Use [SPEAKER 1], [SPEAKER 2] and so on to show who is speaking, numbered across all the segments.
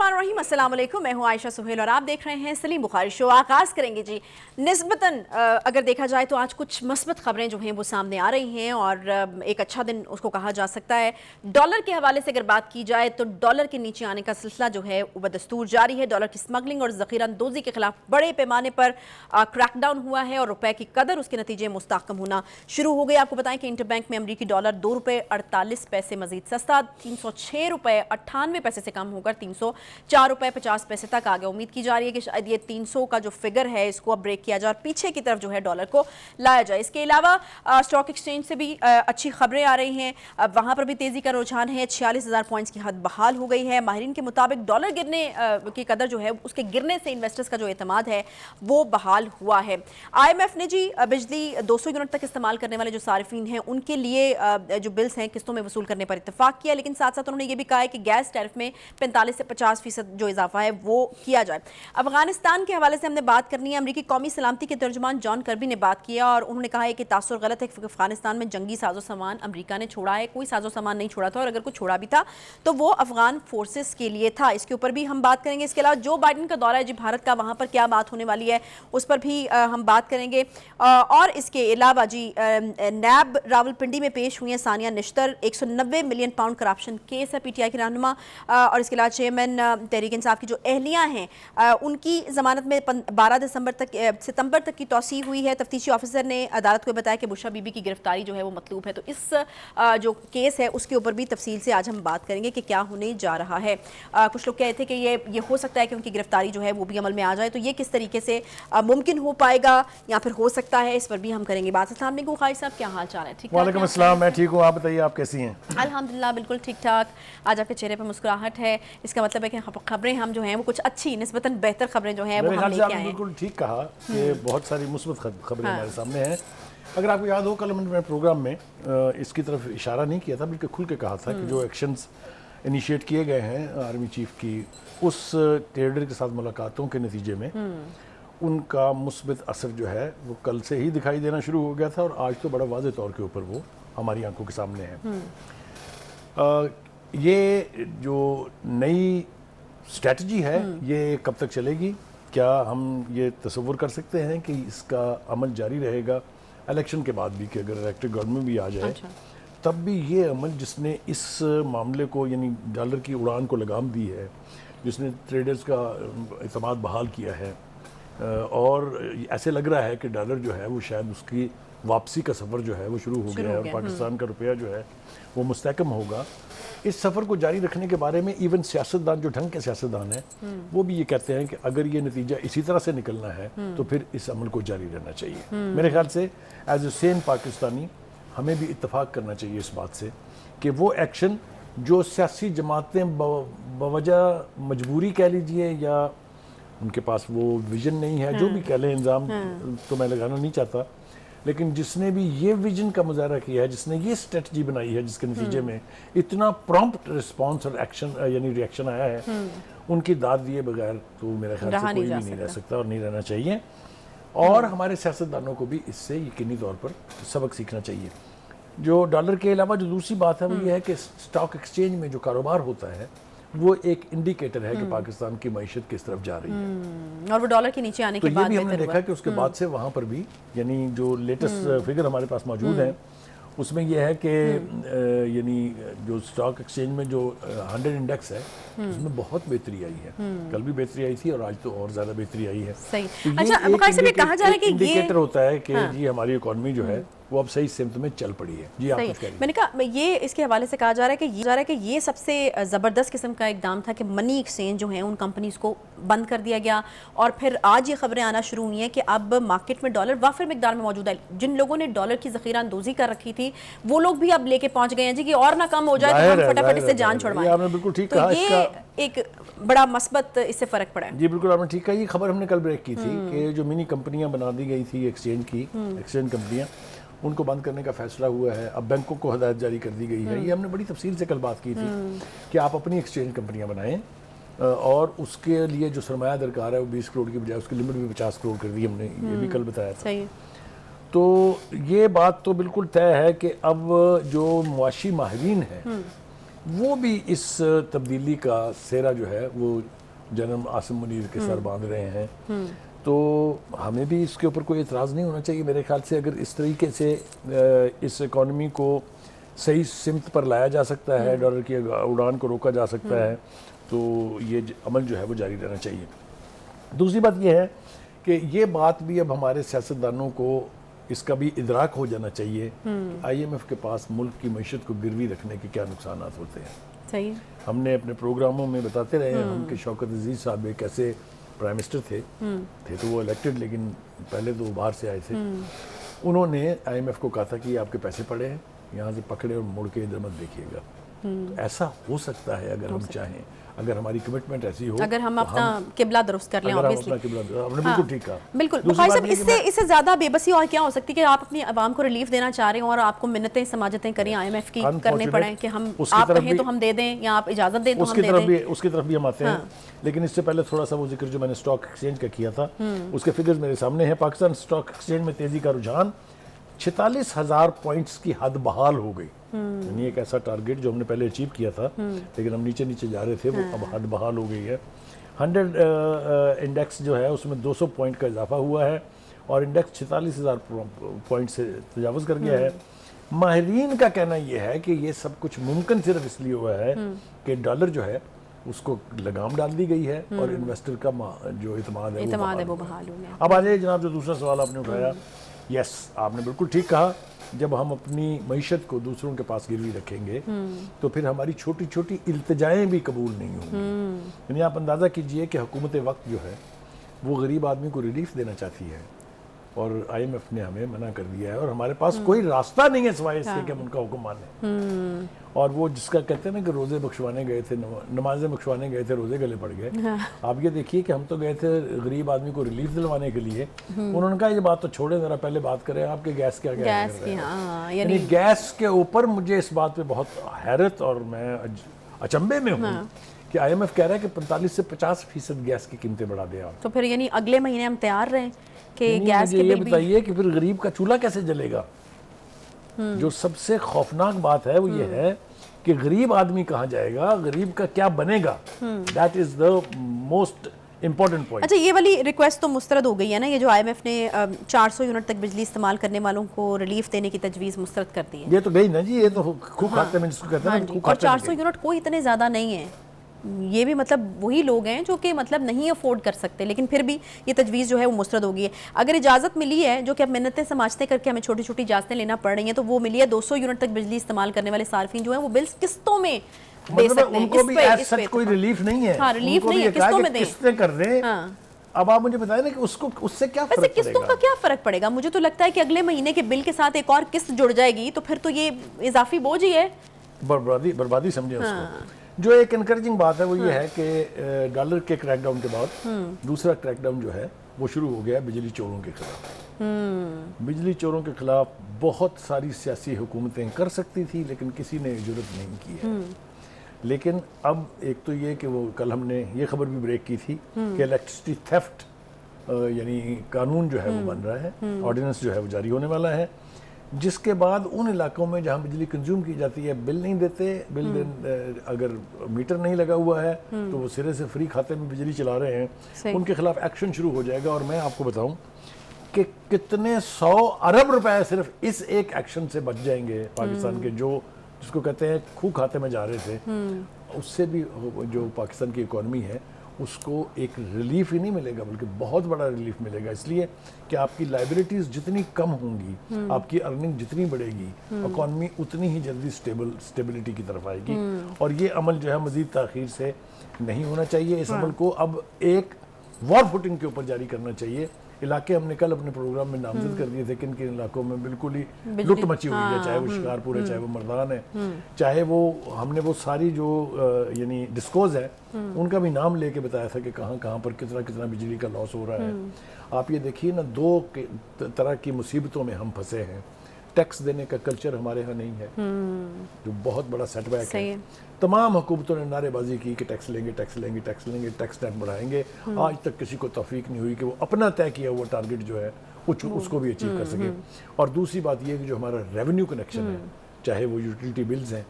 [SPEAKER 1] बिस्मिल्लाहिर्रहमानिर्रहीम, अस्सलाम वालेकुम। मैं हूं आयशा सुहेल और आप देख रहे हैं सलीम बुखारी शो। आगाज़ करेंगे जी निस्बतन अगर देखा जाए तो आज कुछ मस्बत खबरें जो हैं वो सामने आ रही हैं और एक अच्छा दिन उसको कहा जा सकता है। डॉलर के हवाले से अगर बात की जाए तो डॉलर के नीचे आने का सिलसिला जो है वो बदस्तूर जारी है। डॉलर की स्मगलिंग और ज़ख़ीरा अंदोज़ी के खिलाफ बड़े पैमाने पर क्रैकडाउन हुआ है और रुपए की कदर उसके नतीजे मुस्तहकम होना शुरू हो गई। आपको बताएं कि इंटरबैंक में अमरीकी डॉलर ₹2.48 मजीद सस्ता, ₹306.98 से कम होकर ₹304.50 तक आ गया। उम्मीद की जा रही है कि शायद ये 300 का जो फिगर है इसको अब ब्रेक किया जाए और पीछे की तरफ जो है डॉलर को लाया जाए। इसके अलावा स्टॉक एक्सचेंज से भी अच्छी खबरें आ रही हैं। अब वहां पर भी तेजी का रुझान है। 46,000 पॉइंट्स की हद बहाल हो गई है। माहिरीन के मुताबिक डॉलर गिरने की कदर जो है उसके गिरने से इन्वेस्टर्स का जो एतमाद है वो बहाल हुआ है। IMF ने जी बिजली 200 यूनिट तक इस्तेमाल करने वाले जो सारिफीन हैं उनके लिए जो बिल्स हैं किस्तों में वसूल करने पर इत्तेफाक किया, लेकिन साथ साथ उन्होंने ये भी कहा है कि गैस टैरिफ में 45 से 50% जो इजाफा है वो किया जाए। अफगानिस्तान के हवाले से हमने बात करनी है। अमरीकी कौमी सलामती के तर्जुमान जॉन कर्बी ने बात किया और उन्होंने कहा है कि तासुर गलत है कि अफगानिस्तान में जंगी साजो सामान अमरीका ने छोड़ा है। कोई साजो सामान नहीं छोड़ा था और अगर कुछ छोड़ा भी था तो वो अफगान फोर्सेस के लिए था। इसके ऊपर भी हम बात करेंगे। इसके अलावा जो बाइडन का दौरा है जी भारत का, वहां पर क्या बात होने वाली है उस पर भी हम बात करेंगे। और इसके अलावा जी नैब रावलपिंडी में पेश हुई है Sania Nishtar. 190 million pound corruption case है PTI की रहनुमा। और इसके अलावा चेयरमैन तहरीक इंसाफ की जो एहलियां हैं उनकी जमानत में 12 सितंबर तक की तौसीह हुई है। तफ्तीशी ऑफिसर ने अदालत को बताया कि बुशरा बीबी की गिरफ्तारी जो है वो मतलूब है। तो इस जो केस है उसके ऊपर भी तफसील से आज हम बात करेंगे कि क्या होने जा रहा है। कुछ लोग कहते थे कि ये हो सकता है कि उनकी गिरफ्तारी जो है वो भी अमल में आ जाए, तो ये किस तरीके से मुमकिन हो पाएगा या फिर हो सकता है, इस पर भी हम करेंगे बात। अस्सलाम वालेकुम खाई साहब, क्या हाल चाल है? ठीक,
[SPEAKER 2] वालेकुम अस्सलाम, मैं ठीक हूँ, आप बताइए आप कैसी हैं?
[SPEAKER 1] अल्हम्दुलिल्लाह बिल्कुल ठीक ठाक। आज आपके चेहरे पर मुस्कुराहट है, इसका मतलब है कि खबरें हम जो हैं वो कुछ अच्छी निस्बतन बेहतर खबरें जो हैं वो हम लेके आए हैं।
[SPEAKER 2] बिल्कुल ठीक कहा कि बहुत सारी मुस्बत खबरें हमारे सामने हैं। अगर आपको याद हो कल मैंने प्रोग्राम में इसकी तरफ इशारा नहीं किया था बल्कि खुल के कहा था कि जो एक्शंस इनिशिएट किए गए हैं आर्मी चीफ की उस ट्रेडर के साथ मुलाकातों के नतीजे में उनका मुस्बित असर जो है वो कल से ही दिखाई देना शुरू हो गया था और आज तो बड़ा वाज़ेह तौर के ऊपर वो हमारी आंखों के सामने है। ये जो नई स्ट्रेटजी है ये कब तक चलेगी? क्या हम ये तसव्वुर कर सकते हैं कि इसका अमल जारी रहेगा इलेक्शन के बाद भी, कि अगर इलेक्टेड गवर्नमेंट भी आ जाए तब भी ये अमल जिसने इस मामले को यानी डॉलर की उड़ान को लगाम दी है, जिसने ट्रेडर्स का एतमाद बहाल किया है और ऐसे लग रहा है कि डॉलर जो है वो शायद उसकी वापसी का सफ़र जो है वो शुरू हो गया है और पाकिस्तान का रुपया जो है वो मुस्तहकम होगा। इस सफ़र को जारी रखने के बारे में इवन सियासतदान, जो ढंग के सियासतदान हैं, वो भी ये कहते हैं कि अगर ये नतीजा इसी तरह से निकलना है तो फिर इस अमल को जारी रहना चाहिए। मेरे ख्याल से एज ए सेम पाकिस्तानी हमें भी इत्तफाक करना चाहिए इस बात से कि वो एक्शन जो सियासी जमातें बवजह मजबूरी कह लीजिए या उनके पास वो विजन नहीं है, जो भी कह लें, इल्ज़ाम तो मैं लगाना नहीं चाहता, लेकिन जिसने भी ये विजन का मुजाहरा किया है, जिसने ये स्ट्रेटजी बनाई है जिसके नतीजे में इतना प्रॉम्प्ट रिस्पांस और एक्शन यानी रिएक्शन आया है, उनकी दाद दिए बगैर तो मेरे ख्याल से कोई भी नहीं रह सकता और नहीं रहना चाहिए। और हमारे सियासतदानों को भी इससे यकीनी तौर पर सबक सीखना चाहिए। जो डॉलर के अलावा जो दूसरी बात है वो ये है कि स्टॉक एक्सचेंज में जो कारोबार होता है वो एक इंडिकेटर है कि पाकिस्तान की मईशत किस तरफ जा रही है
[SPEAKER 1] और वो डॉलर के नीचे आने के बाद
[SPEAKER 2] ये भी हमने देखा कि उसके बाद से वहाँ पर भी यानी जो लेटेस्ट फिगर हमारे पास मौजूद है उसमें यह है कि यानी जो स्टॉक एक्सचेंज में जो 100 इंडेक्स है उसमें बहुत बेहतरी आई है। कल भी बेहतरी आई थी और आज तो और ज़्यादा बेहतरी आई है।
[SPEAKER 1] सही।
[SPEAKER 2] तो
[SPEAKER 1] अच्छा, अब कहा जा रहा है कि
[SPEAKER 2] इंडिकेटर होता है कि जी हमारी इकॉनमी जो है वो अब सही सिमत में चल पड़ी है। जी आप कुछ कह रही हैं।
[SPEAKER 1] मैंने कहा ये इसके हवाले से कहा जा रहा है कि ये सबसे ज़बरदस्त किस्म का इकदाम था कि मनी एक्सचेंज जो है उन कंपनीज को बंद कर दिया गया और फिर आज ये खबरें आना शुरू हुई हैं कि अब मार्केट में डॉलर वाफिर मिकदार में मौजूद है। जिन लोगों ने डॉलर की ज़ख़ीरा अंदोज़ी कर रखी थी वो लोग भी अब लेके पहुंच गए हैं जी कि और ना कम हो जाए तो हम फटाफट इससे जान छुड़वाएं।
[SPEAKER 2] आपने बिल्कुल ठीक कहा।
[SPEAKER 1] ये एक बड़ा मस्बत इससे फ़र्क पड़ा है।
[SPEAKER 2] जी बिल्कुल आपने ठीक कहा। ये खबर हमने कल ब्रेक की थी कि जो मिनी कंपनियां बना दी गई थी एक्सचेंज कंपनियां, उनको बंद करने का फैसला हुआ है। अब बैंकों को हदायत जारी कर दी गई है। ये हमने बड़ी तफसील से कल बात की थी कि आप अपनी एक्सचेंज कंपनियां बनाएं और उसके लिए जो सरमाया दरकार है वो 20 करोड़ की बजाय उसकी लिमिट भी 50 करोड़ कर दी हमने, ये भी कल बताया था। तो ये बात तो बिल्कुल तय है कि अब जो मुआशी माहिरीन हैं वो भी इस तब्दीली का सेहरा जो है वो जनरल आसिम मुनीर के सर बांध रहे हैं, तो हमें भी इसके ऊपर कोई एतराज़ नहीं होना चाहिए। मेरे ख्याल से अगर इस तरीके से इस इकॉनमी को सही सिमत पर लाया जा सकता है, डॉलर की उड़ान को रोका जा सकता है, तो ये अमल जो है वो जारी रहना चाहिए। दूसरी बात ये है कि ये बात भी अब हमारे सियासतदानों को इसका भी इदराक हो जाना चाहिए कि IMF के पास मुल्क की मईशत को गिरवी रखने के क्या नुकसान होते हैं।
[SPEAKER 1] सही।
[SPEAKER 2] हमने अपने प्रोग्रामों में बताते रहे हैं हम कि शौकत अजीज साहब एक ऐसे प्राइम मिनिस्टर थे तो वो इलेक्टेड, लेकिन पहले तो वो बाहर से आए थे। उन्होंने IMF को कहा था कि आपके पैसे पड़े हैं, यहाँ से पकड़े और मुड़ के इधर मत देखिएगा। तो ऐसा हो सकता है अगर हम चाहें, अगर हमारी कमिटमेंट ऐसी हो,
[SPEAKER 1] अगर हम अपना किबला दुरुस्त कर लें। ऑब्वियसली
[SPEAKER 2] आपने बिल्कुल ठीक कहा।
[SPEAKER 1] बिल्कुल बुखारी साहब, इससे ज़्यादा बेबसी और क्या हो सकती है कि आप अपनी आवाम को रिलीफ देना चाह रहे हो और आपको मिन्नतें समाजतें करें IMF की करने पड़े कि हम आप कहें तो हम दे दें या आप इजाज़त दें तो हम दे दें।
[SPEAKER 2] उसकी तरफ भी हम आते हैं, लेकिन इससे पहले थोड़ा सा वो जिक्र जो मैंने स्टॉक एक्सचेंज का किया था उसके फिगर्स मेरे सामने हैं। पाकिस्तान स्टॉक एक्सचेंज में तेजी का रुझान 46,000 पॉइंट्स की हद बहाल हो गई। यानी एक ऐसा टारगेट जो हमने पहले अचीव किया था लेकिन हम नीचे नीचे जा रहे थे, वो अब हद बहाल हो गई है। 100 इंडेक्स जो है उसमें 200 पॉइंट का इजाफा हुआ है और इंडेक्स 46,000 पॉइंट से तजावज़ कर गया है। माहिरीन का कहना यह है कि ये सब कुछ मुमकिन सिर्फ इसलिए हुआ है कि डॉलर जो है उसको लगाम डाल दी गई है और इन्वेस्टर का जो इतमाद है वो बहाल हो गया। अब आ जाइए जनाब, जो दूसरा सवाल आपने उठाया, यस आपने बिल्कुल ठीक कहा। जब हम अपनी मईशत को दूसरों के पास गिरवी रखेंगे तो फिर हमारी छोटी छोटी इल्तिजाएं भी कबूल नहीं होंगी। यानी आप अंदाज़ा कीजिए कि हुकूमत वक्त जो है वो गरीब आदमी को रिलीफ देना चाहती है और IMF ने हमें मना कर दिया है और हमारे पास कोई रास्ता नहीं है सिवाय इसके कि हम उनका हुक्म माने। और वो जिसका कहते हैं ना कि रोज़े बख्शवाने गए थे, नमाजें बख्शवाने गए थे, रोज़े गले पड़ गए। आप ये देखिए कि हम तो गए थे गरीब आदमी को रिलीफ दिलवाने के लिए। उन्होंने कहा ये बात तो छोड़े, जरा पहले बात करें आपके गैस क्या यानी गैस के ऊपर मुझे इस बात पे बहुत हैरत और मैं अचंभे में हूँ कि IMF कह रहा है कि 45 से 50% गैस की कीमतें बढ़ा दें आप।
[SPEAKER 1] तो फिर यानी अगले महीने हम तैयार रहें कि गैस के
[SPEAKER 2] ये बताइए कि फिर गरीब का चूल्हा कैसे जलेगा। जो सबसे खौफनाक बात है वो ये है कि गरीब आदमी कहाँ जाएगा, गरीब का क्या बनेगा। That is the most important point.
[SPEAKER 1] अच्छा, ये वाली रिक्वेस्ट तो मुस्तरद हो गई है ना, ये जो IMF ने 400 यूनिट तक बिजली इस्तेमाल करने वालों को रिलीफ देने की तजवीज़ मुस्तरद कर दी है।
[SPEAKER 2] ये तो गई ना जी, ये तो खूब खाते में जिसको कहते हैं।
[SPEAKER 1] और 400 यूनिट कोई इतने ज़्यादा नहीं है, ये भी मतलब वही लोग हैं जो कि मतलब नहीं अफोर्ड कर सकते, लेकिन फिर भी ये तजवीज़ जो है वो मुस्तरद हो गई है। अगर इजाज़त मिली है, जो कि अब मिन्नतें समाजतें करके हमें छोटी छोटी इजाज़तें लेना पड़ रही हैं, तो वो मिली है 200 यूनिट तक बिजली इस्तेमाल करने वाले सार्फिन जो है वो बिल्स किस्तों में दे सकते हैं।
[SPEAKER 2] उनको भी एज सच कोई रिलीफ नहीं है।
[SPEAKER 1] हाँ, रिलीफ नहीं है, किस्तों में दें,
[SPEAKER 2] किस्तें कर दें। अब आप मुझे बताएं ना कि उसको उससे क्या फर्क पड़ेगा?
[SPEAKER 1] किस्तों का क्या फर्क पड़ेगा? मुझे तो लगता है कि अगले महीने के बिल के साथ एक और किस्त जुड़ जाएगी तो फिर तो ये इजाफी बोझ ही है।
[SPEAKER 2] बर्बादी समझे उसको। जो एक एनकरेजिंग बात है वो ये है कि डॉलर के क्रैकडाउन के बाद दूसरा क्रैकडाउन जो है वो शुरू हो गया बिजली चोरों के खिलाफ। बिजली चोरों के खिलाफ बहुत सारी सियासी हुकूमतें कर सकती थी लेकिन किसी ने जुर्रत नहीं की है। लेकिन अब एक तो ये कि वो कल हमने ये खबर भी ब्रेक की थी कि इलेक्ट्रिसिटी थेफ्ट यानी कानून जो है वो बन रहा है, ऑर्डिनेंस जो है वो जारी होने वाला है, जिसके बाद उन इलाकों में जहां बिजली कंज्यूम की जाती है बिल नहीं देते। अगर मीटर नहीं लगा हुआ है तो वो सिरे से फ्री खाते में बिजली चला रहे हैं, उनके खिलाफ एक्शन शुरू हो जाएगा। और मैं आपको बताऊं कि कितने 100 अरब रुपए सिर्फ इस एक एक्शन से बच जाएंगे पाकिस्तान के, जो जिसको कहते हैं खूह खाते में जा रहे थे। उससे भी जो पाकिस्तान की इकॉनमी है उसको एक रिलीफ ही नहीं मिलेगा बल्कि बहुत बड़ा रिलीफ मिलेगा, इसलिए कि आपकी लाइबिलिटीज़ जितनी कम होंगी, आपकी अर्निंग जितनी बढ़ेगी, इकॉनमी उतनी ही जल्दी स्टेबिलिटी की तरफ आएगी। और ये अमल जो है मज़ीद ताख़ीर से नहीं होना चाहिए। इस अमल को अब एक वॉर फुटिंग के ऊपर जारी करना चाहिए। इलाके हमने कल अपने प्रोग्राम में नामजद कर दिए थे किन किन इलाकों में बिल्कुल ही लुट मची हुई है, चाहे वो शिकारपुर है, चाहे वो मर्दान है, चाहे वो हमने वो सारी जो यानी डिस्कोज है उनका भी नाम लेके बताया था कि कहाँ कहाँ पर कितना कितना बिजली का लॉस हो रहा है। आप ये देखिए ना, दो तरह की मुसीबतों में हम फंसे हैं। टैक्स देने का कल्चर हमारे यहाँ नहीं है, जो बहुत बड़ा सेटबैक है। तमाम हुकूमतों ने नारेबाजी की कि टैक्स लेंगे टैक्स लेंगे टैक्स लेंगे, टैक्स नेट बढ़ाएंगे। आज तक किसी को तौफीक नहीं हुई कि वो अपना तय किया हुआ टारगेट जो है उसको भी अचीव कर सके। और दूसरी बात ये कि जो हमारा रेवेन्यू कनेक्शन है, चाहे वो यूटिलिटी बिल्स हैं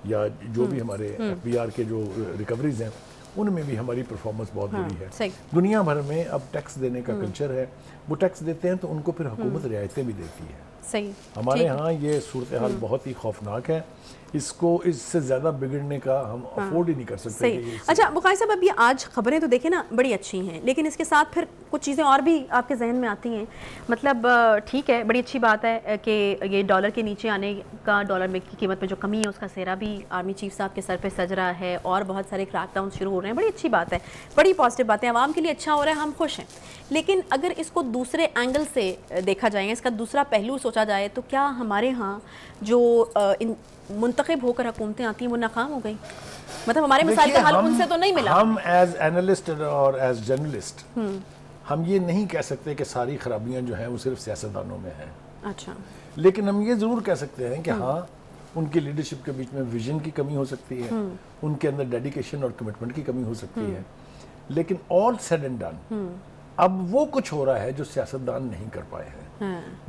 [SPEAKER 2] या जो भी हमारे FBR के जो रिकवरीज हैं, उनमें भी हमारी परफॉर्मेंस बहुत बुरी है।
[SPEAKER 1] सही।
[SPEAKER 2] दुनिया भर में अब टैक्स देने का कल्चर है, वो टैक्स देते हैं तो उनको फिर हुकूमत रियायतें भी देती है।
[SPEAKER 1] सही।
[SPEAKER 2] हमारे यहाँ ये सूरत हाल बहुत ही खौफनाक है, इसको इससे ज़्यादा बिगड़ने का हम अफोर्ड ही नहीं कर सकते।
[SPEAKER 1] सही। अच्छा बुखारी साहब, अभी आज खबरें तो देखें ना बड़ी अच्छी हैं, लेकिन इसके साथ फिर कुछ चीज़ें और भी आपके जहन में आती हैं। मतलब ठीक है, बड़ी अच्छी बात है कि ये डॉलर के नीचे आने का, डॉलर में की कीमत में जो कमी है उसका सेहरा भी आर्मी चीफ साहब के सर पे सज रहा है और बहुत सारे क्रैकडाउन शुरू हो रहे हैं। बड़ी अच्छी बात है, बड़ी पॉजिटिव बातें, आवाम के लिए अच्छा हो रहा है, हम खुश हैं। लेकिन अगर इसको दूसरे एंगल से देखा जाए, इसका दूसरा पहलू सोचा जाए, तो क्या हमारे यहाँ जो इन मुंतखब होकर हुकूमतें आती हैं वो नाकाम हो गई? मतलब हमारे मसाइल का हल उनसे तो नहीं मिला।
[SPEAKER 2] हम एज एनालिस्ट और एज जर्नलिस्ट हम ये नहीं कह सकते कि सारी खराबियां जो हैं वो सिर्फ सियासतदानों में हैं।
[SPEAKER 1] अच्छा।
[SPEAKER 2] लेकिन हम ये ज़रूर कह सकते हैं कि हाँ, उनकी लीडरशिप के बीच में विजन की कमी हो सकती है, उनके अंदर डेडिकेशन और कमिटमेंट की कमी हो सकती है। लेकिन ऑल सेड एंड डन अब वो कुछ हो रहा है जो सियासतदान नहीं कर पाए हैं।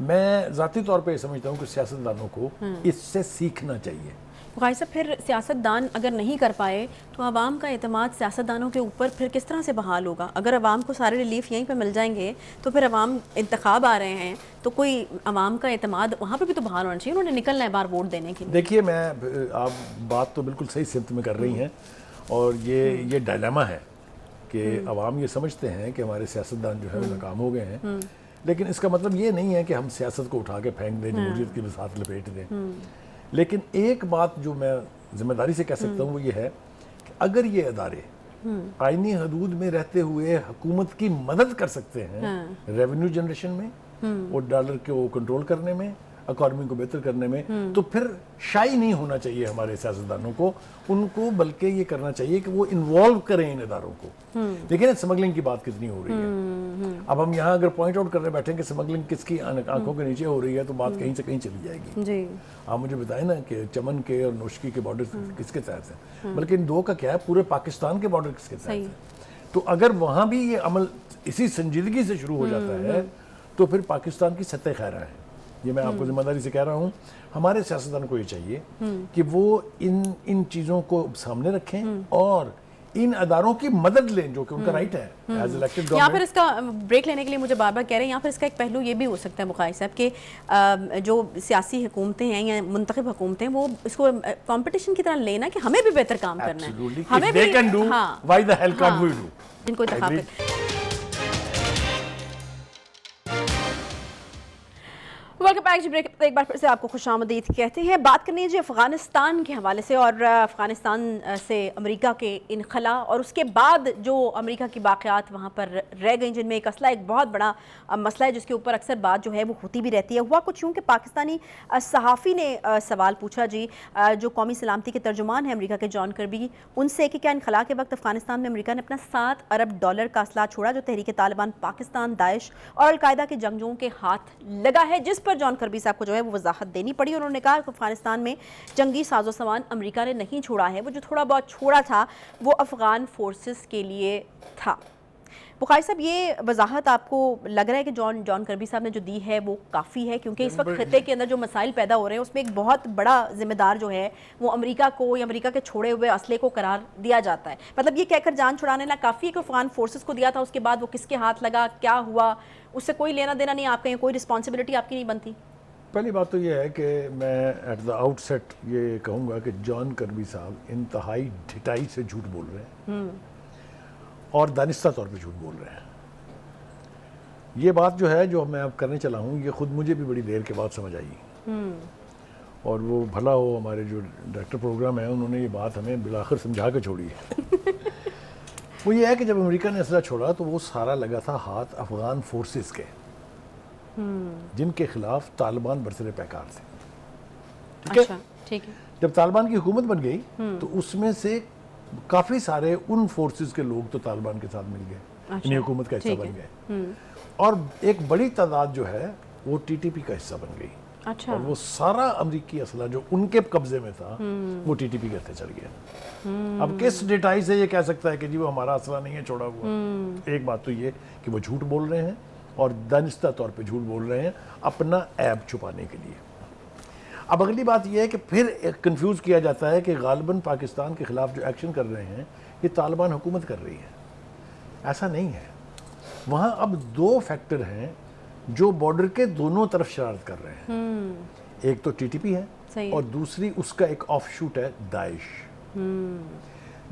[SPEAKER 2] मैं ज़ाती तौर पे समझता हूँ कि सियासतदानों को इससे सीखना चाहिए।
[SPEAKER 1] बुखारी साहब, फिर सियासतदान अगर नहीं कर पाए तो आवाम का एतमाद सियासतदानों के ऊपर फिर किस तरह से बहाल होगा? अगर आवाम को सारे रिलीफ यहीं पे मिल जाएंगे तो फिर आवाम इंतखाब आ रहे हैं तो कोई आवाम का एतमाद वहाँ पे भी तो बहाल होना चाहिए, उन्होंने निकलना है बार वोट देने के लिए।
[SPEAKER 2] देखिए, मैं आप बात तो बिल्कुल सही सिमत में कर रही हैं और ये डायलेमा है कि अवाम ये समझते हैं कि हमारे सियासतदान जो है वो नाकाम हो गए हैं, लेकिन इसका मतलब ये नहीं है कि हम सियासत को उठा के फेंक दें, जमहूरियत की साथ लपेट दें। लेकिन एक बात जो मैं जिम्मेदारी से कह सकता हूँ वो ये है कि अगर ये अदारे आईनी हदूद में रहते हुए हुकूमत की मदद कर सकते हैं रेवेन्यू जनरेशन में और डॉलर को कंट्रोल करने में, इकॉनमी को बेहतर करने में, तो फिर शाई नहीं होना चाहिए हमारे सियासतदानों को, उनको बल्कि ये करना चाहिए कि वो इन्वॉल्व करें इन इदारों को। देखिए ना स्मगलिंग की बात कितनी हो रही है। अब हम यहाँ अगर पॉइंट आउट करने बैठे कि स्मगलिंग किसकी आंखों के नीचे हो रही है तो बात कहीं से कहीं चली जाएगी जी। आप मुझे बताएं ना कि चमन के और नौशकी के बॉर्डर किसके तहत है, बल्कि इन दो का क्या है, पूरे पाकिस्तान के बॉर्डर किसके तहत है। तो अगर वहाँ भी ये अमल इसी संजीदगी से शुरू हो जाता है तो फिर पाकिस्तान की सतह खैरा है। ये मैं आपको जिम्मेदारी से कह रहा हूँ। हमारे सियासतदान को ये चाहिए कि वो इन चीज़ों को सामने रखें और इन अदारों की मदद लें जो कि उनका राइट है एज इलेक्टेड गवर्नमेंट।
[SPEAKER 1] यहाँ पर इसका ब्रेक लेने के लिए मुझे बार बार कह रहे हैं, यहाँ पर इसका एक पहलू ये भी हो सकता है बुखारी साहब कि जो सियासी हुकूमतें हैं या मुंतखब हुकूमतें वो इसको कंपटीशन की तरह लेना कि हमें भी बेहतर काम करना है, हमें भी इनको वेलकम बैक जी। ब्रेक एक बार फिर से आपको खुशामदीद कहते हैं। बात करनी है जी अफ़गानिस्तान के हवाले से और अफ़गानिस्तान से अमेरिका के इनखला और उसके बाद जो अमेरिका की वाक़यात वहाँ पर रह गई, जिनमें एक असला एक बहुत बड़ा मसला है जिसके ऊपर अक्सर बात जो है वो होती भी रहती है। हुआ कुछ यूँ कि पाकिस्तानी सहाफ़ी ने सवाल पूछा जी, जो कौमी सलामती के तर्जुमान हैं अमेरिका के जॉन कर्बी, उनसे कि क्या इनखला के वक्त अफ़गानिस्तान में अमेरिका ने अपना $7 अरब का असला छोड़ा जो तहरीक तालिबान पाकिस्तान, दाइश और अलकायदा के जंगजुओं के हाथ लगा है, जिस पर जॉन कर्बी साहब को जो है वो वजाहत देनी पड़ी। उन्होंने कहा कि अफगानिस्तान में जंगी साजो सामान अमेरिका ने नहीं छोड़ा है, वो जो थोड़ा बहुत छोड़ा था वो अफगान फोर्सेस के लिए था। बुखारी साहब, ये वजाहत आपको लग रहा है कि जॉन कर्बी साहब ने जो दी है वो काफ़ी है? क्योंकि इस वक्त खत्ते के अंदर जो मसाइल पैदा हो रहे हैं उसमें एक बहुत बड़ा जिम्मेदार जो है वो अमेरिका को या अमेरिका के छोड़े हुए असले को करार दिया जाता है। मतलब ये कहकर जान छुड़ाने ना काफ़ी है कि अफगान फोर्सेस को दिया था, उसके बाद वो किसके हाथ लगा, क्या हुआ, उससे कोई लेना देना नहीं, आपका कोई रिस्पॉन्सिबिलिटी आपकी नहीं बनती।
[SPEAKER 2] पहली बात तो ये है कि मैं एट द आउटसेट ये कहूँगा कि जॉन कर्बी साहब इंतहाई ढिठाई से झूठ बोल रहे हैं और दानिस्ता तौर पे झूठ बोल रहे हैं। ये बात जो है जो मैं अब करने चला हूँ ये खुद मुझे भी बड़ी देर के बाद समझ आई और वो भला हो हमारे जो डायरेक्टर प्रोग्राम है उन्होंने ये बात हमें बिलाखिर समझा के छोड़ी है। वो ये है कि जब अमेरिका ने असला छोड़ा तो वो सारा लगा था हाथ अफगान फोर्सेस के जिनके खिलाफ तालिबान बरसरे पैकार थे। ठीक है,
[SPEAKER 1] ठीक है।
[SPEAKER 2] जब तालिबान की हुकूमत बन गई तो उसमें से काफ़ी सारे उन फोर्सेस के लोग तो तालिबान के साथ मिल गए, इन्हीं हुकूमत का हिस्सा बन गए और एक बड़ी तादाद जो है वो टीटीपी का हिस्सा बन गई।
[SPEAKER 1] अच्छा।
[SPEAKER 2] और वो सारा अमरीकी असला जो उनके कब्जे में था वो टीटीपी के हत्थे चल गया। अब किस डेटाई से ये कह सकता है कि जी वो हमारा असला नहीं है छोड़ा हुआ? एक बात तो ये कि वो झूठ बोल रहे हैं और दानिस्ता तौर पे झूठ बोल रहे हैं अपना ऐब छुपाने के लिए। अब अगली बात यह है कि फिर कंफ्यूज किया जाता है कि गालिबन पाकिस्तान के खिलाफ जो एक्शन कर रहे हैं ये तालिबान हुकूमत कर रही है, ऐसा नहीं है। वहाँ अब दो फैक्टर हैं जो बॉर्डर के दोनों तरफ शरारत कर रहे हैं। एक तो टीटीपी है और दूसरी उसका एक ऑफशूट है दाइश।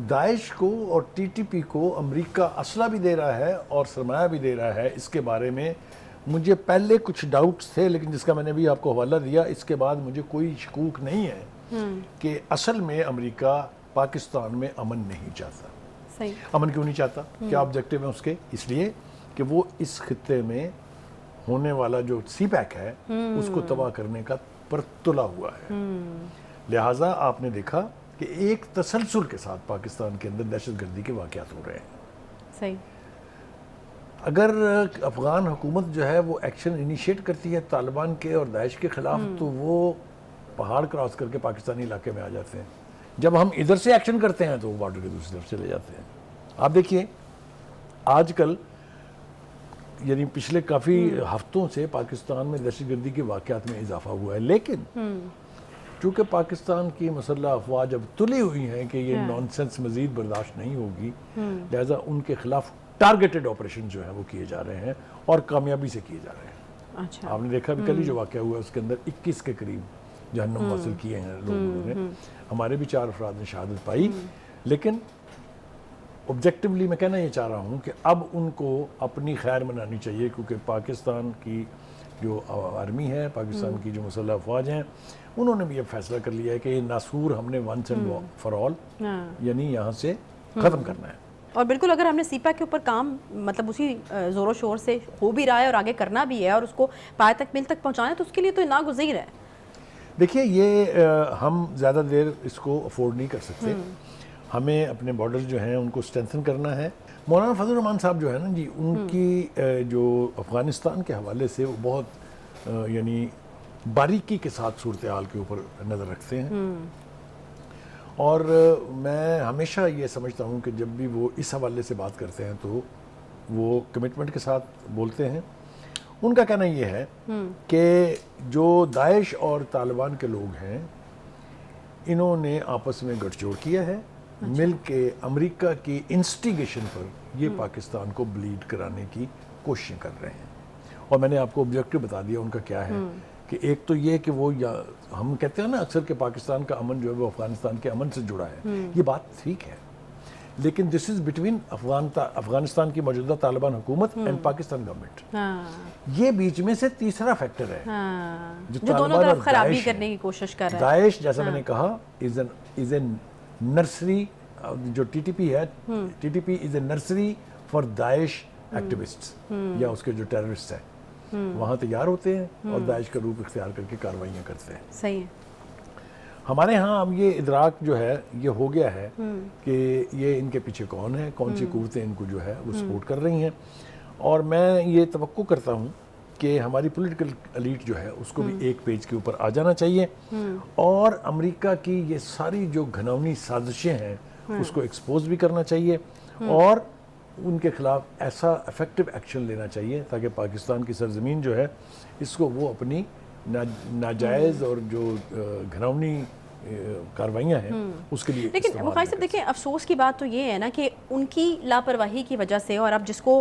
[SPEAKER 2] दाइश को और टीटीपी को अमेरिका असला भी दे रहा है और सरमाया भी दे रहा है। इसके बारे में मुझे पहले कुछ डाउट्स थे, लेकिन जिसका मैंने भी आपको हवाला दिया, इसके बाद मुझे कोई शकूक नहीं है कि असल में अमेरिका पाकिस्तान में अमन नहीं चाहता।
[SPEAKER 1] सही।
[SPEAKER 2] अमन क्यों नहीं चाहता? क्या ऑब्जेक्टिव है उसके? इसलिए कि वो इस खित्ते में होने वाला जो सीपैक है उसको तबाह करने का पर तुला हुआ है। लिहाजा आपने देखा कि एक तसलसल के साथ पाकिस्तान के अंदर दहशतगर्दी के वाक़यात हो रहे हैं।
[SPEAKER 1] सही।
[SPEAKER 2] अगर अफगान हुकूमत जो है वो एक्शन इनिशिएट करती है तालिबान के और दाइश के खिलाफ, तो वो पहाड़ क्रॉस करके पाकिस्तानी इलाके में आ जाते हैं। जब हम इधर से एक्शन करते हैं तो वो बॉर्डर के दूसरी तरफ चले जाते हैं। आप देखिए आजकल यानी पिछले काफ़ी हफ्तों से पाकिस्तान में दहशतगर्दी के वाक़यात में इजाफा हुआ है, लेकिन चूँकि पाकिस्तान की मुसल्लह अफवाज अब तुली हुई हैं कि ये नॉनसेंस मज़ीद बर्दाश्त नहीं होगी, लिहाजा उनके खिलाफ टारगेटेड ऑपरेशन जो है वो किए जा रहे हैं और कामयाबी से किए जा रहे हैं।
[SPEAKER 1] अच्छा।
[SPEAKER 2] आपने देखा भी कल ही जो वाक़या हुआ उसके अंदर 21 के करीब जहन्नुम हासिल किए हैं लोगों ने। हमारे भी 4 अफराद ने शहादत पाई, लेकिन ऑब्जेक्टिवली मैं कहना ये चाह रहा हूँ कि अब उनको अपनी खैर मनानी चाहिए, क्योंकि पाकिस्तान की जो आर्मी है, पाकिस्तान की जो मुसल्लह अफवाज हैं, उन्होंने भी अब फैसला कर लिया है कि ये नासूर हमने वंस एंड फॉर ऑल यानी यहाँ से ख़त्म करना है।
[SPEAKER 1] और बिल्कुल अगर हमने सीपैक के ऊपर काम मतलब उसी ज़ोरों शोर से हो भी रहा है और आगे करना भी है और उसको पाए तक मिल तक पहुँचाना है, तो उसके लिए तो नागुज़ीर है।
[SPEAKER 2] देखिए ये हम ज़्यादा देर इसको अफोर्ड नहीं कर सकते। हमें अपने बॉर्डर्स जो हैं उनको स्ट्रेंथन करना है। मौलाना फजल रहमान साहब जो है ना जी, उनकी जो अफ़गानिस्तान के हवाले से वो बहुत यानी बारीकी के साथ सूरत हाल के ऊपर नज़र रखते हैं। और मैं हमेशा ये समझता हूँ कि जब भी वो इस हवाले से बात करते हैं तो वो कमिटमेंट के साथ बोलते हैं। उनका कहना ये है कि जो दाइश और तालिबान के लोग हैं, इन्होंने आपस में गठजोड़ किया है। मिल के अमरीका की इंस्टिगेशन पर ये पाकिस्तान को ब्लीड कराने की कोशिशें कर रहे हैं। और मैंने आपको ऑब्जेक्टिव बता दिया उनका क्या है कि एक तो ये कि वो हम कहते हैं ना अक्सर कि पाकिस्तान का अमन जो है वो अफगानिस्तान के अमन से जुड़ा है। ये बात ठीक है, लेकिन दिस इज बिटवीन अफगानिस्तान की मौजूदा तालिबान हुकूमत एंड पाकिस्तान गवर्नमेंट। ये बीच में से तीसरा फैक्टर है
[SPEAKER 1] जो दोनों तरफ खराबी करने की कोशिश कर रहा है।
[SPEAKER 2] दाइश जैसा मैंने कहा इज एन नर्सरी, जो टीटीपी है, TTP is a nursery for Daesh activists या उसके जो टेररिस्ट हैं वहाँ तैयार होते हैं और दाइश का रूप इख्तियार करके कार्रवाइयाँ करते हैं।
[SPEAKER 1] सही है।
[SPEAKER 2] हमारे यहाँ अब ये इदराक जो है ये हो गया है कि ये इनके पीछे कौन है, कौन सी कुव्वतें इनको जो है वो सपोर्ट कर रही हैं। और मैं ये तवक्को करता हूँ कि हमारी पॉलिटिकल एलीट जो है उसको भी एक पेज के ऊपर आ जाना चाहिए और अमेरिका की ये सारी जो घिनौनी साजिशें हैं उसको एक्सपोज भी करना चाहिए और उनके खिलाफ ऐसा इफेक्टिव एक्शन लेना चाहिए ताकि पाकिस्तान की सरजमीन जो है इसको वो अपनी नाजायज़ और जो घिनौनी कार्रवाइयाँ हैं उसके लिए।
[SPEAKER 1] लेकिन मुखालिफ साहब देखिए, अफसोस की बात तो ये है ना कि उनकी लापरवाही की वजह से, और अब जिसको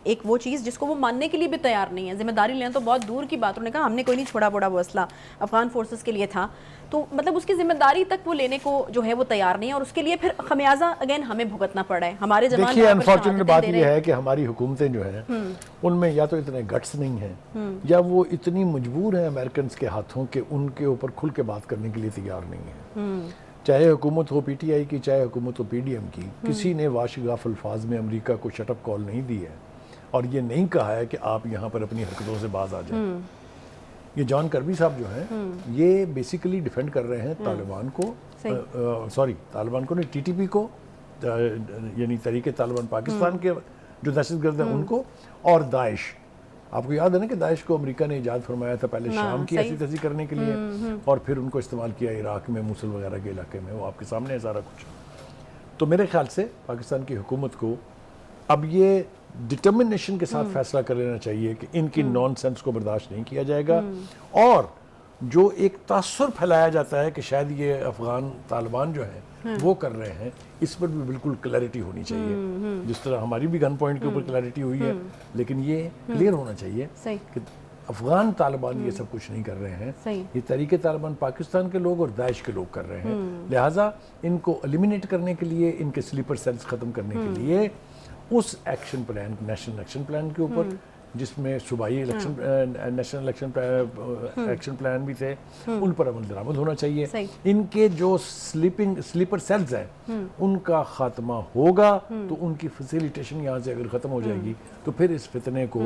[SPEAKER 1] एक वो चीज़ जिसको वो मानने के लिए भी तैयार नहीं है, जिम्मेदारी लेना तो बहुत दूर की बात। उन्होंने कहा हमने कोई नहीं छोड़ा बोड़ा वो असला अफगान फोर्सेस के लिए था, तो मतलब उसकी जिम्मेदारी तक वो लेने को जो है वो तैयार नहीं है और उसके लिए फिर खमियाजा अगेन हमें भुगतना पड़ा है। हमारे जवान
[SPEAKER 2] देखिए अनफॉर्चुनेट बात यह है कि हमारी हुकूमतें जो है उनमें या तो इतने गट्स नहीं हैं या वो इतनी मजबूर हैं अमेरिकन के हाथों के उनके ऊपर खुल के बात करने के लिए तैयार नहीं है। चाहे हुकूमत हो पीटीआई की, चाहे हुकूमत हो पीडीएम की, किसी ने वाशिगाफ अल्फाज में अमेरिका को शटअप कॉल नहीं दी है और ये नहीं कहा है कि आप यहाँ पर अपनी हरकतों से बाज आ जाएं। ये जॉन कर्बी साहब जो हैं ये बेसिकली डिफेंड कर रहे हैं तालिबान को, सॉरी तालिबान को नहीं, टीटीपी को, यानी तरीके तालिबान पाकिस्तान के जो दहशतगर्द हैं उनको, और दाइश। आपको याद है ना कि दाइश को अमेरिका ने इजाद फरमाया था पहले शाम की ऐसी तैसी करने के लिए और फिर उनको इस्तेमाल किया इराक में, मूसल वगैरह के इलाके में। वो आपके सामने है सारा कुछ। तो मेरे ख्याल से पाकिस्तान की हुकूमत को अब ये डिटर्मिनेशन के साथ फैसला कर लेना चाहिए कि इनकी नॉनसेंस को बर्दाश्त नहीं किया जाएगा और जो एक तासुर फैलाया जाता है कि शायद ये अफगान तालिबान जो है वो कर रहे हैं, इस पर भी बिल्कुल क्लैरिटी होनी चाहिए। जिस तरह हमारी भी गन पॉइंट के ऊपर क्लैरिटी हुई है, लेकिन ये क्लियर होना चाहिए कि अफगान तालिबान ये सब कुछ नहीं कर रहे हैं, ये तरीके तालिबान पाकिस्तान के लोग और दाइश के लोग कर रहे हैं। लिहाजा इनको एलिमिनेट करने के लिए, इनके स्लीपर सेल्स खत्म करने के लिए उस action plan, national action plan के ऊपर, जिसमें सूबाई election national election action plan भी थे, उन पर अमल दरामद होना चाहिए। इनके जो स्लीपर सेल्स हैं उनका खात्मा होगा तो उनकी फैसिलिटेशन यहाँ से अगर ख़त्म हो जाएगी तो फिर इस फितने को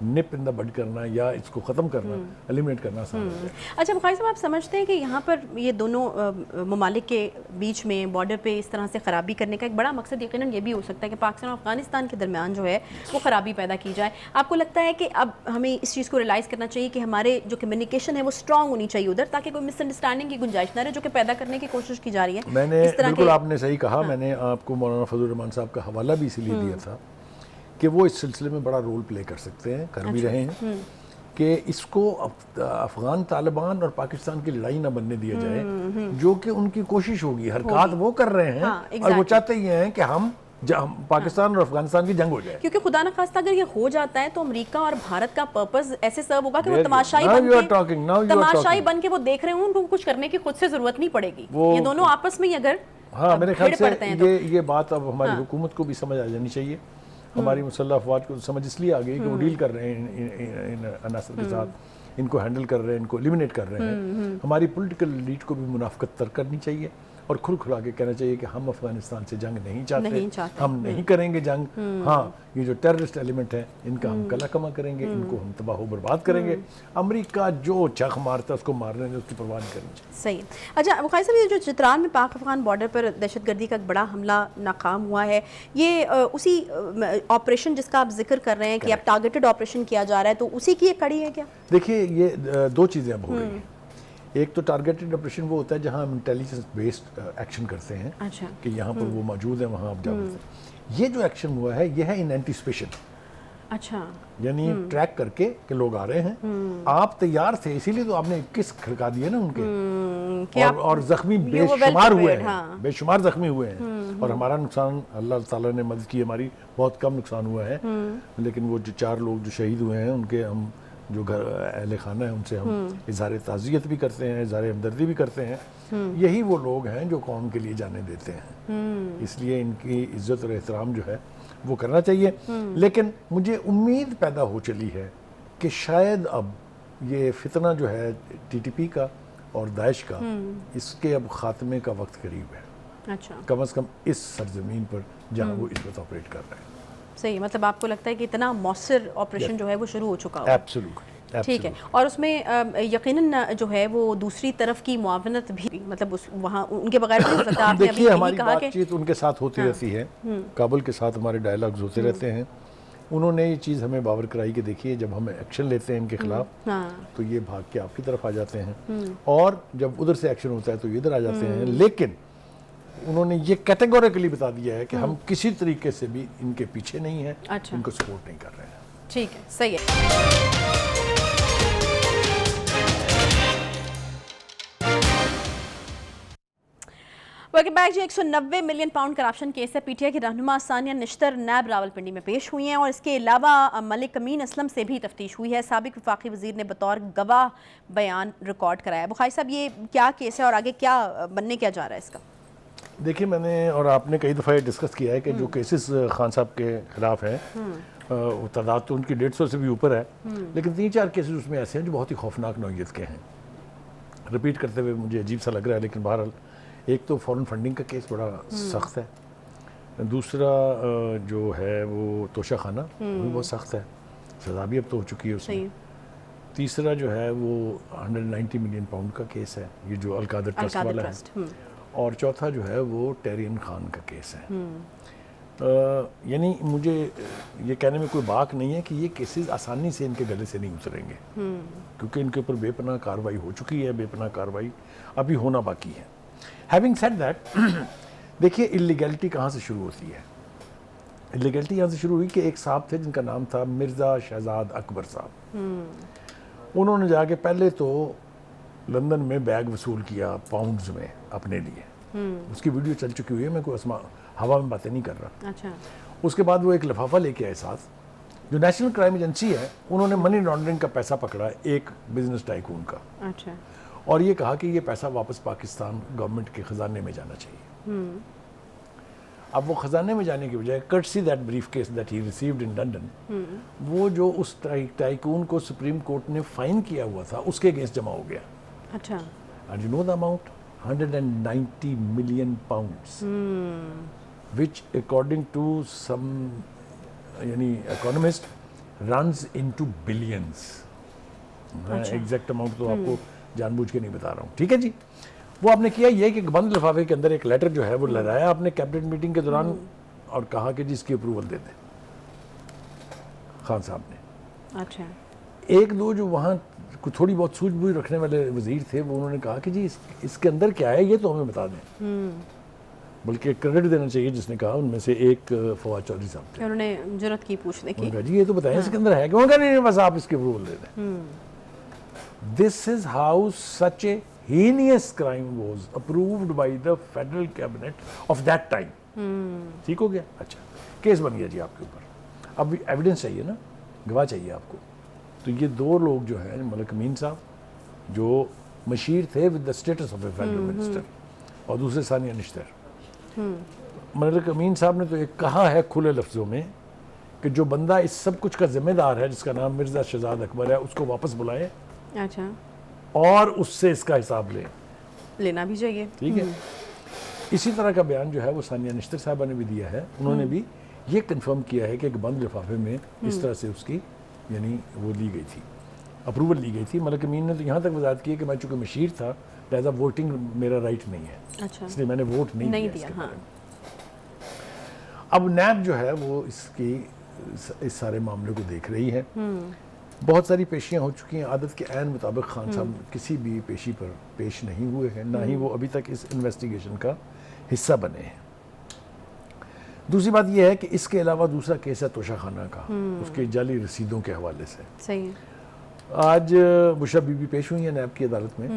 [SPEAKER 2] निप इन द बड करना या इसको ख़त्म करना, एलिमिनेट करना आसान हो जाएगा।
[SPEAKER 1] अच्छा बुखारी साहब, आप समझते हैं कि यहाँ पर ये दोनों ममालिक के बीच में बॉर्डर पे इस तरह से ख़राबी करने का एक बड़ा मकसद यकीनन ये भी हो सकता है कि पाकिस्तान और अफगानिस्तान के दरमियान जो है वो ख़राबी पैदा की जाए। आपको लगता है कि अब हमें इस चीज़ को रियलाइज़ करना चाहिए कि हमारे जो कम्युनिकेशन है वो स्ट्रॉन्ग होनी चाहिए उधर, ताकि कोई मिसअंडरस्टैंडिंग की गुंजाइश ना रहे, जो कि पैदा करने की कोशिश की जा रही है?
[SPEAKER 2] मैंने बिल्कुल आपने सही कहा। मैंने आपको मौलाना फजल रहमान साहब का हवाला भी इसीलिए दिया था कि वो इस सिलसिले में बड़ा रोल प्ले कर सकते हैं, कर भी रहे हैं, कि इसको अफगान तालिबान और पाकिस्तान की लड़ाई ना बनने दिया जाए, जो कि उनकी कोशिश होगी। हरकत वो कर रहे हैं और वो चाहते ही हैं कि हम पाकिस्तान और अफगानिस्तान की जंग हो जाए,
[SPEAKER 1] क्योंकि खुदा न खास्ता अगर ये हो जाता है तो अमेरिका और भारत का पर्पस ऐसे सर्व होगा कि वो तमाशाई बन के वो देख रहे हैं, उनको कुछ करने की खुद से जरूरत नहीं पड़ेगी। ये दोनों आपस में ही अगर
[SPEAKER 2] मेरे ख्याल से ये बात अब हमारी हुकूमत को भी समझ आ जानी चाहिए। हमारी मुसल्लह अफवाज को समझ इसलिए आ गई कि वो डील कर रहे हैं इन अनासर के साथ, इनको हैंडल कर रहे हैं, इनको एलिमिनेट कर रहे हैं। हमारी पॉलिटिकल लीड को भी मुनाफकत तर्क करनी चाहिए और खुल खुला के कहना चाहिए कि हम अफगानिस्तान से जंग नहीं चाहते, हम नहीं करेंगे जंग। हाँ, ये जो टेररिस्ट एलिमेंट है इनका हम कला कमा करेंगे, इनको हम तबाह बर्बाद करेंगे। अमेरिका जो चख मारता है उसको मारने में उसकी परवाह नहीं करनी चाहिए।
[SPEAKER 1] सही। अच्छा बुखारी साहब, ये जो चित्रान में पाक अफगान बॉर्डर पर दहशतगर्दी का एक बड़ा हमला नाकाम हुआ है, ये उसी ऑपरेशन जिसका आप जिक्र कर रहे हैं कि अब टारगेटेड ऑपरेशन किया जा रहा है, तो उसी की एक कड़ी है क्या?
[SPEAKER 2] देखिए, ये दो चीज़ें अब हो गई हैं। एक तो टारगेटेड ऑपरेशन वो होता है जहां हम इंटेलिजेंस बेस्ड एक्शन करते हैं।
[SPEAKER 1] अच्छा।
[SPEAKER 2] कि यहाँ पर वो मौजूद है, वहाँ आप जाओ। ये जो एक्शन हुआ है ये है इन एंटिसिपेशन।
[SPEAKER 1] अच्छा।
[SPEAKER 2] यानी ट्रैक करके कि लोग आ रहे हैं, आप तैयार थे, इसीलिए तो आपने 21 खड़का दिए ना उनके, और जख्मी बेशुमार हुए हैं, बेशुमार जख्मी हुए हैं। और हमारा नुकसान अल्लाह ताला ने मदद की, हमारी बहुत कम नुकसान हुआ है। लेकिन वो जो 4 लोग जो शहीद हुए हैं उनके हम जो घर अहले खाना है उनसे हम इज़हार ताज़ियत भी करते हैं, इज़हार हमदर्दी भी करते हैं। यही वो लोग हैं जो कौम के लिए जाने देते हैं, इसलिए इनकी इज्जत और एहतराम जो है वो करना चाहिए। लेकिन मुझे उम्मीद पैदा हो चली है कि शायद अब ये फितना जो है TTP का और दाइश का, इसके अब खात्मे का वक्त करीब है।
[SPEAKER 1] अच्छा।
[SPEAKER 2] कम से कम इस सरजमीन पर जहाँ वो इस वक्त ऑपरेट कर रहे हैं।
[SPEAKER 1] सही, मतलब आपको लगता है कि इतना मौसर ऑपरेशन जो है वो शुरू हो चुका है?
[SPEAKER 2] एब्सोल्युटली।
[SPEAKER 1] ठीक है। और उसमें यकीनन जो है वो दूसरी तरफ की मुआवनत भी, मतलब उस वहाँ उनके बगैर नहीं हो सकता। आपने
[SPEAKER 2] देखिए, हमारी बातचीत उनके साथ होती रहती है, काबुल के साथ हमारे डायलॉग्स होते रहते हैं। उन्होंने ये चीज़ हमें बावर कराई कि देखिए जब हम एक्शन लेते हैं इनके खिलाफ तो ये भाग के आपकी तरफ आ जाते हैं, और जब उधर से एक्शन होता है तो ये इधर आ जाते हैं। लेकिन उन्होंने ये कैटेगोरिकली बता दिया है कि हम किसी तरीके से भी इनके पीछे नहीं हैं।
[SPEAKER 1] अच्छा।
[SPEAKER 2] इनको सपोर्ट नहीं कर रहे हैं।
[SPEAKER 1] ठीक है, सही है। वेलकम बैक जी। 190 मिलियन पाउंड करप्शन केस है। PTI की रहनुमा सानिया निश्तर नैब रावलपिंडी में पेश हुई हैं, और इसके अलावा मलिक अमीन असलम से भी तफ्तीश हुई है। साबिक वफाकी वजीर ने बतौर गवाह बयान रिकॉर्ड कराया। बुखारी साहब, ये क्या केस है और आगे क्या बनने क्या जा रहा है इसका?
[SPEAKER 2] देखिए, मैंने और आपने कई दफ़ा ये डिस्कस किया है कि जो केसेस खान साहब के खिलाफ हैं, तादाद तो उनकी 150 से भी ऊपर है, लेकिन 3-4 केसेस उसमें ऐसे हैं जो बहुत ही खौफनाक नौइयत के हैं। रिपीट करते हुए मुझे अजीब सा लग रहा है, लेकिन बहरहाल एक तो फॉरेन फंडिंग का केस बड़ा सख्त है, दूसरा जो है वो तोशा खाना वो बहुत सख्त है, सजा भी अब तो हो चुकी है उसमें। तीसरा जो है वो 190 मिलियन पाउंड का केस है, ये जो अलकादर ट्रस्ट वाला है। और चौथा जो है वो टेरियन खान का केस है। यानी मुझे ये कहने में कोई बात नहीं है कि ये केसेस आसानी से इनके गले से नहीं उतरेंगे, क्योंकि इनके ऊपर बेपनाह कार्रवाई हो चुकी है, बेपनाह कार्रवाई अभी होना बाकी है। हैविंग सेड दैट, देखिए इलीगैलिटी कहाँ से शुरू होती है? इलीगैलिटी यहाँ से शुरू हुई कि एक साहब थे जिनका नाम था मिर्ज़ा शहजाद अकबर साहब। उन्होंने जाके पहले तो लंदन में बैग वसूल किया पाउंड्स में अपने लिए, उसकी वीडियो चल चुकी हुई है, मैं कोई हवा में बातें नहीं कर रहा।
[SPEAKER 1] अच्छा।
[SPEAKER 2] उसके बाद वो एक लिफाफा लेके आए साथ, जो नेशनल क्राइम एजेंसी है उन्होंने मनी लॉन्ड्रिंग का पैसा पकड़ा एक बिजनेस टाइकून का,
[SPEAKER 1] अच्छा।
[SPEAKER 2] और ये कहा कि ये पैसा वापस पाकिस्तान गवर्नमेंट के खजाने में जाना चाहिए। अब वो खजाने में जाने की बजाय courtesy that brief case that he received in London, वो जो उस टाइकून को सुप्रीम कोर्ट ने फाइन किया हुआ था उसके अगेंस्ट जमा हो गया।
[SPEAKER 1] अच्छा।
[SPEAKER 2] And you know the amount 190 million pounds, which according to some यानी इकोनॉमिस्ट runs into billions। मैं एग्जैक्ट अमाउंट तो आपको जानबूझ के नहीं बता रहा हूँ, ठीक है जी। वो आपने किया ये कि बंद लिफाफे के अंदर एक लेटर जो है वो लहराया आपने कैबिनेट मीटिंग के दौरान, और कहा कि जी इसकी अप्रूवल दे दें खान साहब ने।
[SPEAKER 1] अच्छा।
[SPEAKER 2] एक दो जो वहाँ थोड़ी बहुत सूझबूझ रखने वाले वजीर थे वो उन्होंने कहा कि जी इसके अंदर क्या है ये तो हमें बता दें, बल्कि क्रेडिट देना चाहिए जिसने कहा, उनमें से एक फवाद चौधरी साहब थे।
[SPEAKER 1] उन्होंने जरूरत की पूछने की,
[SPEAKER 2] जी ये तो बताएं इसके अंदर है क्या? नहीं बस आप इसकी अप्रूवल दे दें। This is how such A heinous crime was approved by the federal cabinet of that time। ठीक हो गया? अच्छा, केस बन गया जी आपके ऊपर। अब एविडेंस चाहिए ना, गवाह चाहिए आपको। तो ये दो लोग जो हैं, मलिक अमीन साहब जो मशीर थे with the status of A federal minister, और दूसरे सानिया निश्तर। मलिक अमीन साहब ने तो एक कहा है खुले लफ्जों में कि जो बंदा इस सब कुछ का जिम्मेदार है जिसका नाम मिर्जा शहजाद अकबर है उसको वापस बुलाएं।
[SPEAKER 1] अच्छा।
[SPEAKER 2] और उससे इसका हिसाब
[SPEAKER 1] लेना भी चाहिए,
[SPEAKER 2] ठीक है। इसी तरह का बयान जो है वो सानिया निश्तर साहबा ने भी दिया है। उन्होंने भी ये कंफर्म किया है कि एक बंद लिफाफे में इस तरह से उसकी यानी वो ली गई थी, अप्रूवल ली गई थी। मलिक अमीन ने तो यहाँ तक वजाहत की है कि मैं चूँकि मशीर था लिहाजा वोटिंग मेरा राइट नहीं है,
[SPEAKER 1] अच्छा,
[SPEAKER 2] इसलिए मैंने वोट नहीं दिया।
[SPEAKER 1] हाँ।
[SPEAKER 2] अब नैब जो है वो इसकी इस सारे मामले को देख रही है। बहुत सारी पेशियां हो चुकी हैं, आदत के ऐन मुताबिक खान साहब किसी भी पेशी पर पेश नहीं हुए हैं, ना ही वो अभी तक इस इन्वेस्टिगेशन का हिस्सा बने हैं। दूसरी बात यह है कि इसके अलावा दूसरा केस है तोशा खाना का, उसके जाली रसीदों के हवाले से।
[SPEAKER 1] सही है।
[SPEAKER 2] आज बुशरा बीबी पेश हुई है नैब की अदालत में,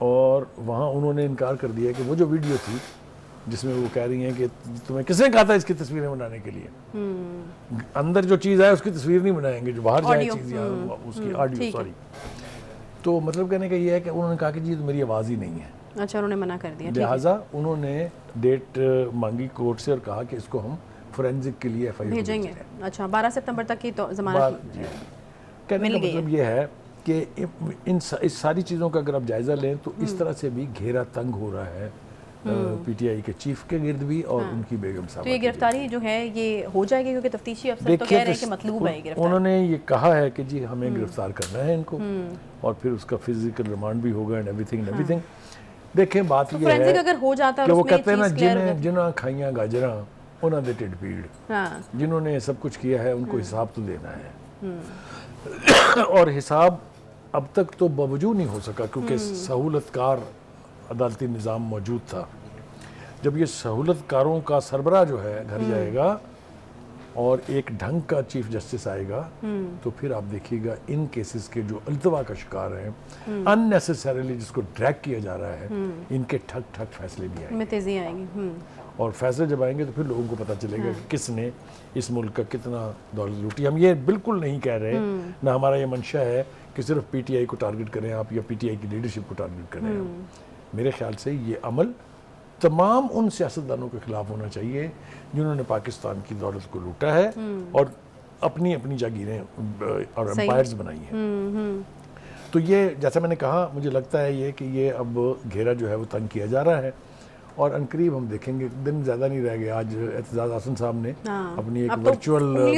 [SPEAKER 2] और वहाँ उन्होंने इनकार कर दिया कि वो जो वीडियो थी जिसमें वो कह रही हैं कि तुम्हें किसने कहा था इसकी तस्वीरें बनाने के लिए, अंदर जो चीज़ है उसकी तस्वीर नहीं बनाएंगे, जो बाहर जाए चीज़ या उसकी ऑडियो, सॉरी। तो मतलब कहने का ये है कि उन्होंने कहा कि जी तो मेरी आवाज़ ही नहीं है।
[SPEAKER 1] अच्छा, उन्होंने मना कर दिया।
[SPEAKER 2] लिहाजा उन्होंने डेट मांगी कोर्ट से और कहा कि इसको हम फोरेंसिक के लिए FIR
[SPEAKER 1] भेजेंगे। अच्छा, 12 सितंबर तक की तो जमानत
[SPEAKER 2] कहने का मतलब ये है कि इस सारी चीज़ों का अगर आप जायज़ा लें तो इस तरह से भी घेरा तंग हो रहा है PTI के चीफ के गिर्द भी और उनकी बेगम साहब।
[SPEAKER 1] तो ये गिरफ्तारी जो है ये हो जाएगी क्योंकि तफ्तीशी अफसर तो कह रहे हैं कि मतलूब है गिरफ्तारी।
[SPEAKER 2] उन्होंने ये कहा है कि जी हमें गिरफ्तार करना है इनको, और फिर उसका फिजिकल रिमांड भी होगा एंड एवरीथिंग। देखें बात ये है
[SPEAKER 1] अगर हो जाता
[SPEAKER 2] कि वो कहते हैं ना जिन्होंने खाइयां गाजरा उन्होंने ढिड पीड़, जिन्होंने सब कुछ किया है उनको हिसाब तो देना है। और हिसाब अब तक तो बावजूद नहीं हो सका क्योंकि सहूलतकार अदालती निज़ाम मौजूद था। जब ये सहूलतकारों का सरबराह जो है घर जाएगा और एक ढंग का चीफ जस्टिस आएगा तो फिर आप देखिएगा इन केसेस के जो अल्तवा का शिकार हैं अननेसेसरीली जिसको ड्रैग किया जा रहा है, इनके ठक ठक फैसले भी आएंगे,
[SPEAKER 1] तेजी आएगी।
[SPEAKER 2] और फैसले जब आएंगे तो फिर लोगों को पता चलेगा कि किसने इस मुल्क का कितना दौलत लूटी। हम ये बिल्कुल नहीं कह रहे, ना हमारा ये मंशा है कि सिर्फ PTI को टारगेट करें आप या PTI की लीडरशिप को टारगेट करें आप। मेरे ख्याल से ये अमल तमाम उन सियासतदानों के खिलाफ होना चाहिए जिन्होंने पाकिस्तान की दौलत को लूटा है और अपनी अपनी जागीरें और एम्पायर्स बनाई हैं। तो ये जैसा मैंने कहा, मुझे लगता है ये कि ये अब घेरा जो है वो तंग किया जा रहा है और अनकरीब हम देखेंगे, दिन ज़्यादा नहीं रह गए। आज एतजाज़ हसन साहब ने अपनी एक वर्चुअल
[SPEAKER 1] में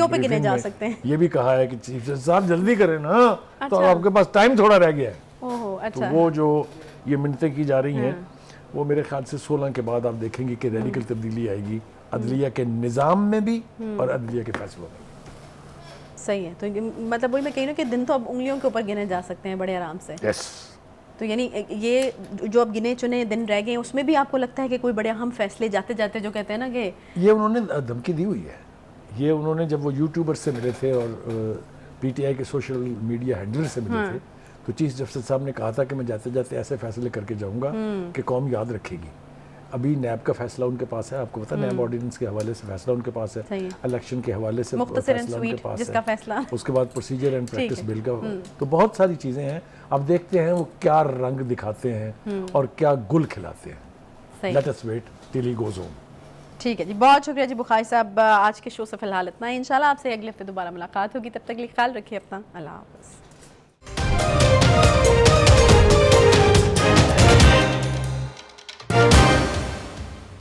[SPEAKER 2] ये भी कहा है कि चीफ जस्टिस साहब जल्दी करें ना, तो आपके पास टाइम थोड़ा रह गया है। तो वो जो ये मिन्नतें की जा रही हैं वो मेरे ख्याल से 16 के बाद आप देखेंगे कि रेडिकल तब्दीली आएगी अदलिया के निज़ाम में भी और अदलिया के फैसलों में।
[SPEAKER 1] सही है। तो मतलब वही मैं कह रही हूँ कि दिन तो अब उंगलियों के ऊपर गिने जा सकते हैं बड़े आराम से।
[SPEAKER 2] यस।
[SPEAKER 1] तो यानी ये जो अब गिने चुने दिन रह गए उसमें भी आपको लगता है कि कोई बड़े अहम फैसले जाते जाते जो कहते हैं ना कि
[SPEAKER 2] ये उन्होंने धमकी दी हुई है। ये उन्होंने जब वो यूट्यूबर से मिले थे और PTI के सोशल मीडिया हैंडलर से मिले थे तो चीफ जस्टिस साहब ने कहा था कि मैं जाते जाते ऐसे फैसले करके जाऊंगा कि कौम याद रखेगी। अभी नैब का फैसला उनके पास है, आपको पता है नैब ऑर्डिनेंस के हवाले से फैसला उनके पास है, इलेक्शन के हवाले से फैसला उनके पास
[SPEAKER 1] जिसका
[SPEAKER 2] है,
[SPEAKER 1] फैसला
[SPEAKER 2] उसके बाद प्रोसीजर एंड प्रैक्टिस बिल का, तो बहुत सारी चीज़ें हैं। अब देखते हैं वो क्या रंग दिखाते हैं और क्या गुल खिलाते हैं। Let us wait till he goes home.
[SPEAKER 1] ठीक है जी, बहुत शुक्रिया जी बुखारी साहब। आज के शो से फिलहाल इतना ही, इंशाल्लाह आपसे अगले हफ्ते दोबारा मुलाकात होगी। तब तक के लिए ख्याल रखिए अपना। अल्लाह हाफ़िज़।